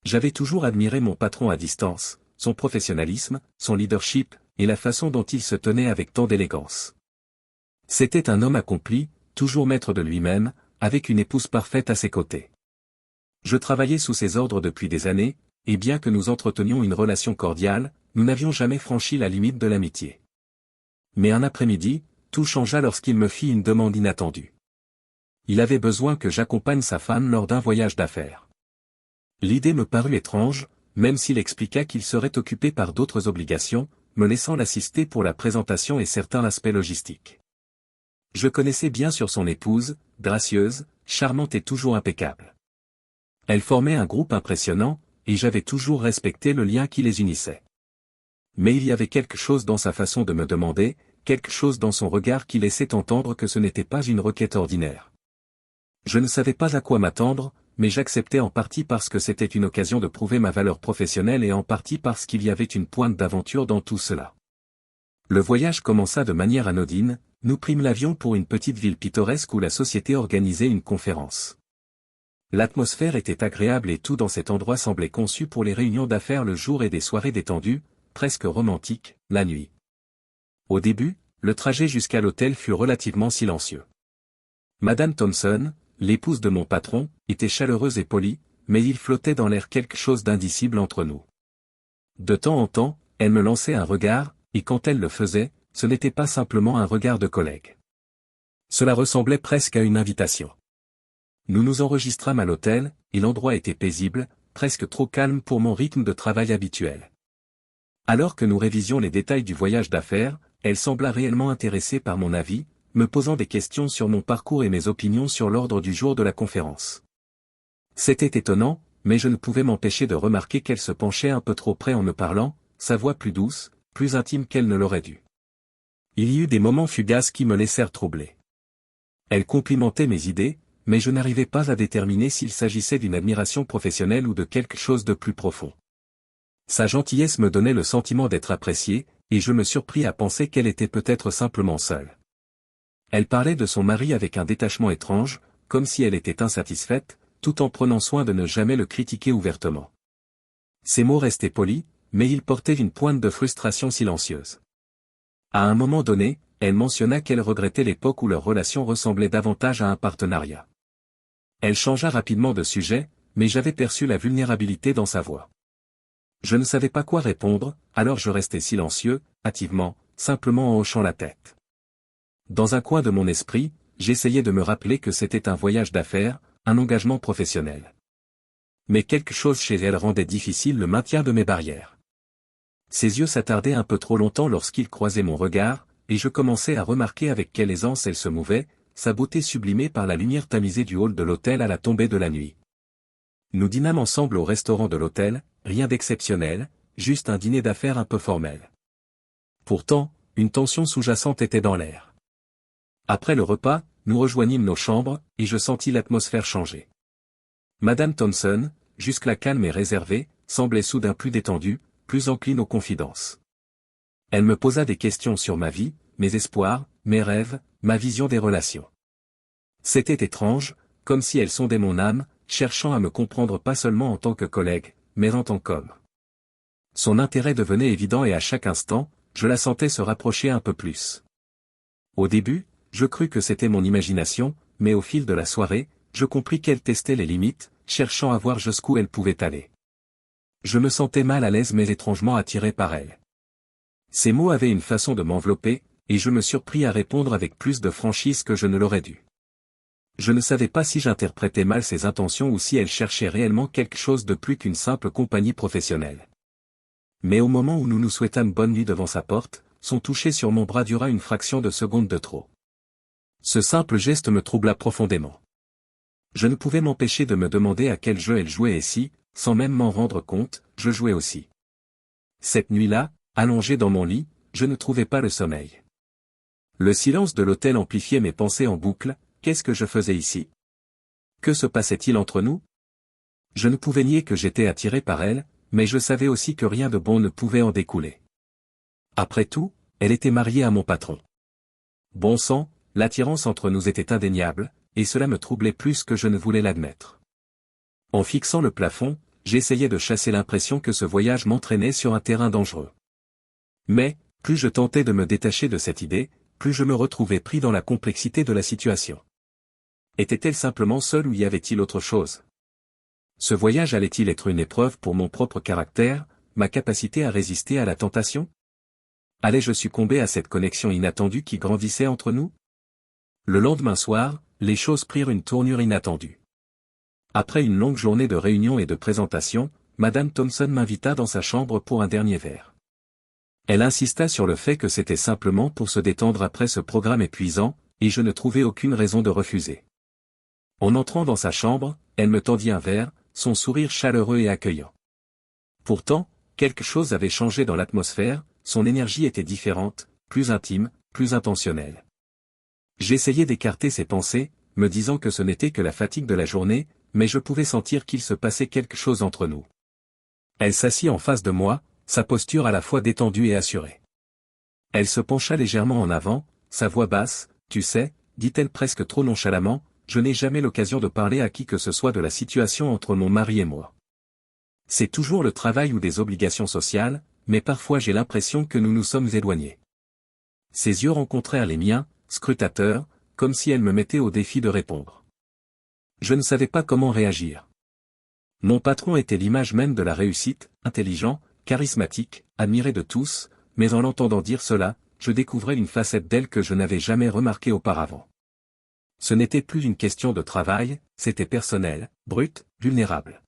J'avais toujours admiré mon patron à distance, son professionnalisme, son leadership, et la façon dont il se tenait avec tant d'élégance. C'était un homme accompli, toujours maître de lui-même, avec une épouse parfaite à ses côtés. Je travaillais sous ses ordres depuis des années, et bien que nous entretenions une relation cordiale, nous n'avions jamais franchi la limite de l'amitié. Mais un après-midi, tout changea lorsqu'il me fit une demande inattendue. Il avait besoin que j'accompagne sa femme lors d'un voyage d'affaires. L'idée me parut étrange, même s'il expliqua qu'il serait occupé par d'autres obligations, me laissant l'assister pour la présentation et certains aspects logistiques. Je connaissais bien sûr son épouse, gracieuse, charmante et toujours impeccable. Elle formait un groupe impressionnant, et j'avais toujours respecté le lien qui les unissait. Mais il y avait quelque chose dans sa façon de me demander, quelque chose dans son regard qui laissait entendre que ce n'était pas une requête ordinaire. Je ne savais pas à quoi m'attendre, mais j'acceptais en partie parce que c'était une occasion de prouver ma valeur professionnelle et en partie parce qu'il y avait une pointe d'aventure dans tout cela. Le voyage commença de manière anodine, nous prîmes l'avion pour une petite ville pittoresque où la société organisait une conférence. L'atmosphère était agréable et tout dans cet endroit semblait conçu pour les réunions d'affaires le jour et des soirées détendues, presque romantiques, la nuit. Au début, le trajet jusqu'à l'hôtel fut relativement silencieux. Madame Thompson, l'épouse de mon patron, était chaleureuse et polie, mais il flottait dans l'air quelque chose d'indicible entre nous. De temps en temps, elle me lançait un regard, et quand elle le faisait, ce n'était pas simplement un regard de collègue. Cela ressemblait presque à une invitation. Nous nous enregistrâmes à l'hôtel, et l'endroit était paisible, presque trop calme pour mon rythme de travail habituel. Alors que nous révisions les détails du voyage d'affaires, elle sembla réellement intéressée par mon avis, me posant des questions sur mon parcours et mes opinions sur l'ordre du jour de la conférence. C'était étonnant, mais je ne pouvais m'empêcher de remarquer qu'elle se penchait un peu trop près en me parlant, sa voix plus douce, plus intime qu'elle ne l'aurait dû. Il y eut des moments fugaces qui me laissèrent troubler. Elle complimentait mes idées, mais je n'arrivais pas à déterminer s'il s'agissait d'une admiration professionnelle ou de quelque chose de plus profond. Sa gentillesse me donnait le sentiment d'être apprécié, et je me surpris à penser qu'elle était peut-être simplement seule. Elle parlait de son mari avec un détachement étrange, comme si elle était insatisfaite, tout en prenant soin de ne jamais le critiquer ouvertement. Ses mots restaient polis, mais ils portaient une pointe de frustration silencieuse. À un moment donné, elle mentionna qu'elle regrettait l'époque où leur relation ressemblait davantage à un partenariat. Elle changea rapidement de sujet, mais j'avais perçu la vulnérabilité dans sa voix. Je ne savais pas quoi répondre, alors je restais silencieux, hâtivement, simplement en hochant la tête. Dans un coin de mon esprit, j'essayais de me rappeler que c'était un voyage d'affaires, un engagement professionnel. Mais quelque chose chez elle rendait difficile le maintien de mes barrières. Ses yeux s'attardaient un peu trop longtemps lorsqu'ils croisaient mon regard, et je commençais à remarquer avec quelle aisance elle se mouvait, sa beauté sublimée par la lumière tamisée du hall de l'hôtel à la tombée de la nuit. Nous dînâmes ensemble au restaurant de l'hôtel, rien d'exceptionnel, juste un dîner d'affaires un peu formel. Pourtant, une tension sous-jacente était dans l'air. Après le repas, nous rejoignîmes nos chambres, et je sentis l'atmosphère changer. Madame Thompson, jusque-là calme et réservée, semblait soudain plus détendue, plus encline aux confidences. Elle me posa des questions sur ma vie, mes espoirs, mes rêves, ma vision des relations. C'était étrange, comme si elle sondait mon âme, cherchant à me comprendre pas seulement en tant que collègue, mais en tant qu'homme. Son intérêt devenait évident et à chaque instant, je la sentais se rapprocher un peu plus. Au début, je crus que c'était mon imagination, mais au fil de la soirée, je compris qu'elle testait les limites, cherchant à voir jusqu'où elle pouvait aller. Je me sentais mal à l'aise mais étrangement attiré par elle. Ses mots avaient une façon de m'envelopper, et je me surpris à répondre avec plus de franchise que je ne l'aurais dû. Je ne savais pas si j'interprétais mal ses intentions ou si elle cherchait réellement quelque chose de plus qu'une simple compagnie professionnelle. Mais au moment où nous nous souhaitâmes bonne nuit devant sa porte, son toucher sur mon bras dura une fraction de seconde de trop. Ce simple geste me troubla profondément. Je ne pouvais m'empêcher de me demander à quel jeu elle jouait et si, sans même m'en rendre compte, je jouais aussi. Cette nuit-là, allongé dans mon lit, je ne trouvais pas le sommeil. Le silence de l'hôtel amplifiait mes pensées en boucle. Qu'est-ce que je faisais ici? Que se passait-il entre nous? Je ne pouvais nier que j'étais attiré par elle, mais je savais aussi que rien de bon ne pouvait en découler. Après tout, elle était mariée à mon patron. Bon sang, l'attirance entre nous était indéniable, et cela me troublait plus que je ne voulais l'admettre. En fixant le plafond, j'essayais de chasser l'impression que ce voyage m'entraînait sur un terrain dangereux. Mais, plus je tentais de me détacher de cette idée, plus je me retrouvais pris dans la complexité de la situation. Était-elle simplement seule ou y avait-il autre chose? Ce voyage allait-il être une épreuve pour mon propre caractère, ma capacité à résister à la tentation? Allais-je succomber à cette connexion inattendue qui grandissait entre nous? Le lendemain soir, les choses prirent une tournure inattendue. Après une longue journée de réunions et de présentations, Madame Thompson m'invita dans sa chambre pour un dernier verre. Elle insista sur le fait que c'était simplement pour se détendre après ce programme épuisant, et je ne trouvais aucune raison de refuser. En entrant dans sa chambre, elle me tendit un verre, son sourire chaleureux et accueillant. Pourtant, quelque chose avait changé dans l'atmosphère, son énergie était différente, plus intime, plus intentionnelle. J'essayais d'écarter ses pensées, me disant que ce n'était que la fatigue de la journée, mais je pouvais sentir qu'il se passait quelque chose entre nous. Elle s'assit en face de moi, sa posture à la fois détendue et assurée. Elle se pencha légèrement en avant, sa voix basse, « Tu sais », dit-elle presque trop nonchalamment, « je n'ai jamais l'occasion de parler à qui que ce soit de la situation entre mon mari et moi. C'est toujours le travail ou des obligations sociales, mais parfois j'ai l'impression que nous nous sommes éloignés. » Ses yeux rencontrèrent les miens, scrutateurs, comme si elle me mettait au défi de répondre. Je ne savais pas comment réagir. Mon patron était l'image même de la réussite, intelligent, charismatique, admiré de tous, mais en l'entendant dire cela, je découvrais une facette d'elle que je n'avais jamais remarquée auparavant. Ce n'était plus une question de travail, c'était personnel, brut, vulnérable.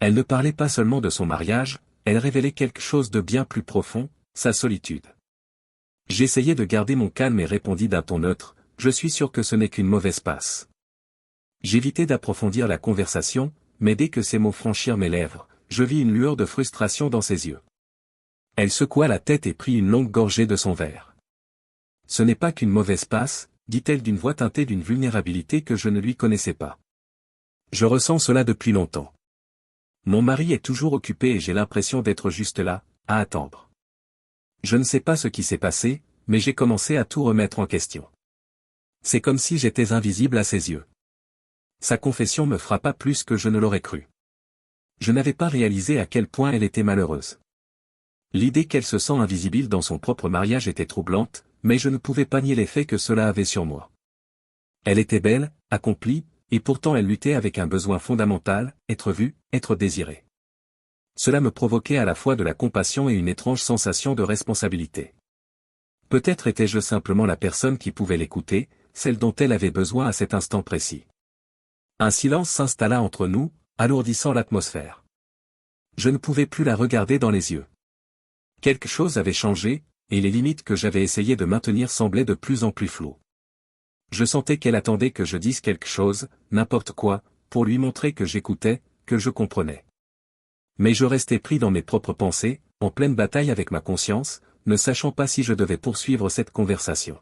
Elle ne parlait pas seulement de son mariage, elle révélait quelque chose de bien plus profond, sa solitude. J'essayais de garder mon calme et répondis d'un ton neutre, « Je suis sûr que ce n'est qu'une mauvaise passe. » J'évitais d'approfondir la conversation, mais dès que ces mots franchirent mes lèvres, je vis une lueur de frustration dans ses yeux. Elle secoua la tête et prit une longue gorgée de son verre. « Ce n'est pas qu'une mauvaise passe, » dit-elle d'une voix teintée d'une vulnérabilité que je ne lui connaissais pas. « Je ressens cela depuis longtemps. Mon mari est toujours occupé et j'ai l'impression d'être juste là, à attendre. Je ne sais pas ce qui s'est passé, mais j'ai commencé à tout remettre en question. C'est comme si j'étais invisible à ses yeux. » Sa confession me frappa plus que je ne l'aurais cru. Je n'avais pas réalisé à quel point elle était malheureuse. L'idée qu'elle se sent invisible dans son propre mariage était troublante, mais je ne pouvais pas nier l'effet que cela avait sur moi. Elle était belle, accomplie, et pourtant elle luttait avec un besoin fondamental, être vue, être désirée. Cela me provoquait à la fois de la compassion et une étrange sensation de responsabilité. Peut-être étais-je simplement la personne qui pouvait l'écouter, celle dont elle avait besoin à cet instant précis. Un silence s'installa entre nous, alourdissant l'atmosphère. Je ne pouvais plus la regarder dans les yeux. Quelque chose avait changé, et les limites que j'avais essayé de maintenir semblaient de plus en plus floues. Je sentais qu'elle attendait que je dise quelque chose, n'importe quoi, pour lui montrer que j'écoutais, que je comprenais. Mais je restais pris dans mes propres pensées, en pleine bataille avec ma conscience, ne sachant pas si je devais poursuivre cette conversation.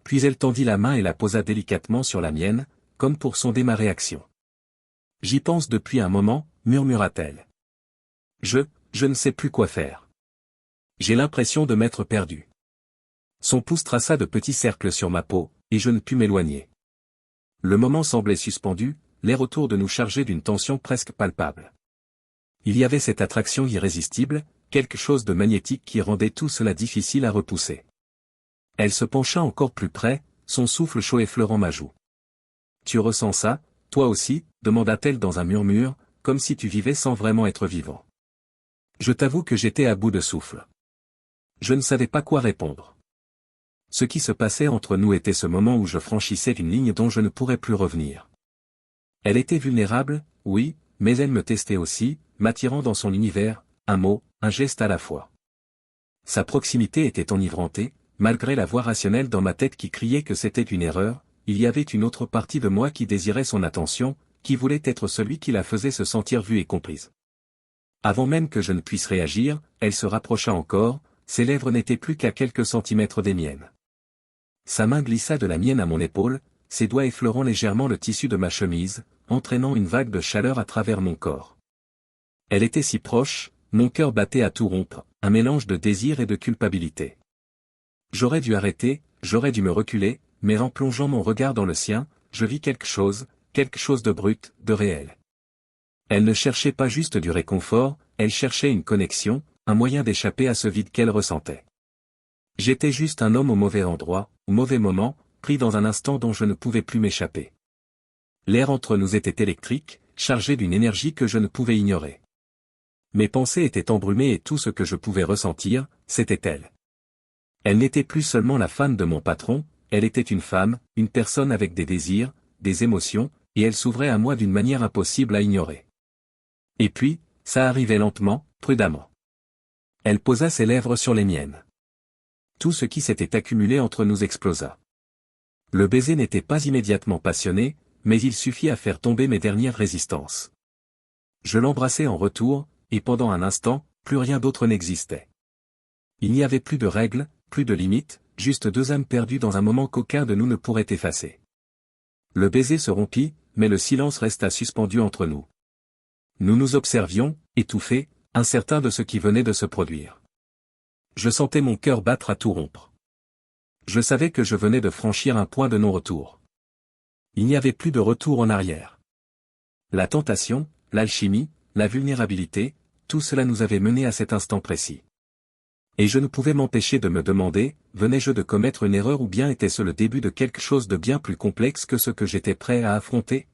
Puis elle tendit la main et la posa délicatement sur la mienne, comme pour sonder ma réaction. « J'y pense depuis un moment, » murmura-t-elle. « Je ne sais plus quoi faire. J'ai l'impression de m'être perdu. » Son pouce traça de petits cercles sur ma peau, et je ne pus m'éloigner. Le moment semblait suspendu, l'air autour de nous chargé d'une tension presque palpable. Il y avait cette attraction irrésistible, quelque chose de magnétique qui rendait tout cela difficile à repousser. Elle se pencha encore plus près, son souffle chaud effleurant ma joue. « Tu ressens ça, toi aussi ?» demanda-t-elle dans un murmure, comme si tu vivais sans vraiment être vivant. Je t'avoue que j'étais à bout de souffle. Je ne savais pas quoi répondre. Ce qui se passait entre nous était ce moment où je franchissais une ligne dont je ne pourrais plus revenir. Elle était vulnérable, oui, mais elle me testait aussi, m'attirant dans son univers, un mot, un geste à la fois. Sa proximité était enivrantée, malgré la voix rationnelle dans ma tête qui criait que c'était une erreur, il y avait une autre partie de moi qui désirait son attention, qui voulait être celui qui la faisait se sentir vue et comprise. Avant même que je ne puisse réagir, elle se rapprocha encore, ses lèvres n'étaient plus qu'à quelques centimètres des miennes. Sa main glissa de la mienne à mon épaule, ses doigts effleurant légèrement le tissu de ma chemise, entraînant une vague de chaleur à travers mon corps. Elle était si proche, mon cœur battait à tout rompre, un mélange de désir et de culpabilité. J'aurais dû arrêter, j'aurais dû me reculer, mais en plongeant mon regard dans le sien, je vis quelque chose de brut, de réel. Elle ne cherchait pas juste du réconfort, elle cherchait une connexion, un moyen d'échapper à ce vide qu'elle ressentait. J'étais juste un homme au mauvais endroit, au mauvais moment, pris dans un instant dont je ne pouvais plus m'échapper. L'air entre nous était électrique, chargé d'une énergie que je ne pouvais ignorer. Mes pensées étaient embrumées et tout ce que je pouvais ressentir, c'était elle. Elle n'était plus seulement la femme de mon patron, elle était une femme, une personne avec des désirs, des émotions, et elle s'ouvrait à moi d'une manière impossible à ignorer. Et puis, ça arrivait lentement, prudemment. Elle posa ses lèvres sur les miennes. Tout ce qui s'était accumulé entre nous explosa. Le baiser n'était pas immédiatement passionné, mais il suffit à faire tomber mes dernières résistances. Je l'embrassai en retour, et pendant un instant, plus rien d'autre n'existait. Il n'y avait plus de règles, plus de limites, juste deux âmes perdues dans un moment qu'aucun de nous ne pourrait effacer. Le baiser se rompit, mais le silence resta suspendu entre nous. Nous nous observions, étouffés, incertains de ce qui venait de se produire. Je sentais mon cœur battre à tout rompre. Je savais que je venais de franchir un point de non-retour. Il n'y avait plus de retour en arrière. La tentation, l'alchimie, la vulnérabilité, tout cela nous avait menés à cet instant précis. Et je ne pouvais m'empêcher de me demander, venais-je de commettre une erreur ou bien était-ce le début de quelque chose de bien plus complexe que ce que j'étais prêt à affronter ?